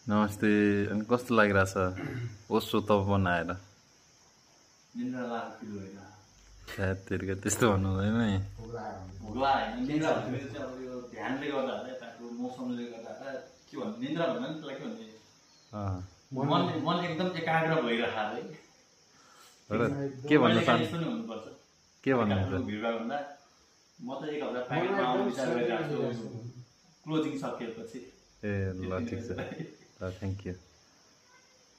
नमस्ते। अनि कस्तो लागिरहेछ ओसो तपन आएर? निन्द्रा लागेको फिल भइरहेको त्यतिका त्यस्तो भन्नु हुँदैन नि। भोग्ला होइन निन्द्रा भनेको चाहिँ अब यो ध्यानले गर्दा होला यताको मौसमले गर्दा होला के भन्नु निन्द्रा भन्दा नि त्यसलाई के भन्ने मन एकदम एकाग्र भइरहेको है। के भन्नु चाहन्छ पनि हुनुपर्छ के भन्नुहुन्छ? भिडभाड भन्दा म त एक हप्ता प्याकेटमा आउने विचार गरिरहेको छु क्लोजिङ सकिएपछि। ए ल ठिक छ ल थ्याङ्क यू।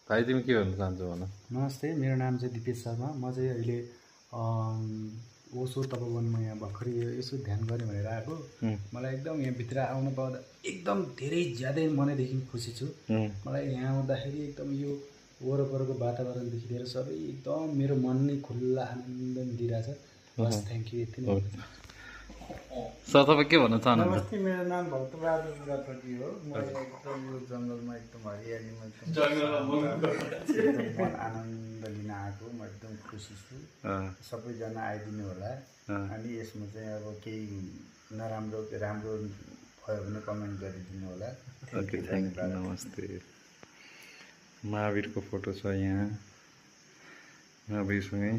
भाइ तिमी के भन्नु चाहन्छौ भन? नमस्ते, मेरो नाम चाहिँ दिपेश शर्मा। म चाहिँ अहिले ओसो तपोवनमा यहाँ भर्खरै यसो ध्यान गरेँ भनेर आएको। मलाई एकदम यहाँभित्र आउनु पाउँदा एकदम धेरै ज्यादै मनैदेखि खुसी छु। मलाई यहाँ आउँदाखेरि एकदम यो वरपरको वातावरणदेखि लिएर सबै एकदम मेरो मन नै खुल्ला आनन्द दिइरहेछ। बस थ्याङ्क यू, यति नै। सर तपाईँ के भन्न चाहनुहुन्छ? नमस्ते, मेरो नाम भक्तबहादुर बुढाथोकी हो। म एकदम यो जङ्गलमा एकदम हरियालीमा एकदम मन आनन्द लिन आएको। म एकदम खुसी छु। सबैजना आइदिनु होला। अनि यसमा चाहिँ अब केही नराम्रो राम्रो भयो भने कमेन्ट गरिदिनु होला। Okay thank you. नमस्ते। महावीरको फोटो छ यहाँ, महावीरसँगै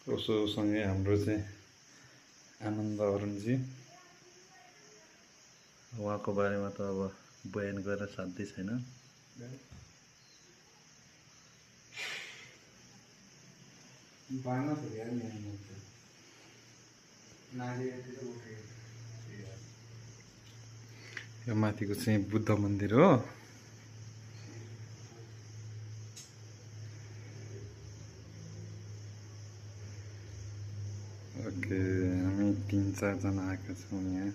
ओसोसँगै हाम्रो चाहिँ आनन्द अरुणजी। उहाँको बारेमा त अब बयान गरेर साध्यै छैन। यो माथिको चाहिँ बुद्ध मन्दिर हो। ओके, हामी 3-4 जना आएका छौँ यहाँ।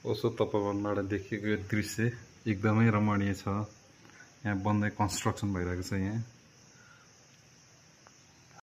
ओसो तपोवनबाट देखिएको यो दृश्य एकदमै रमणीय छ। यहाँ बन्दै कन्स्ट्रक्सन भइरहेको छ यहाँ।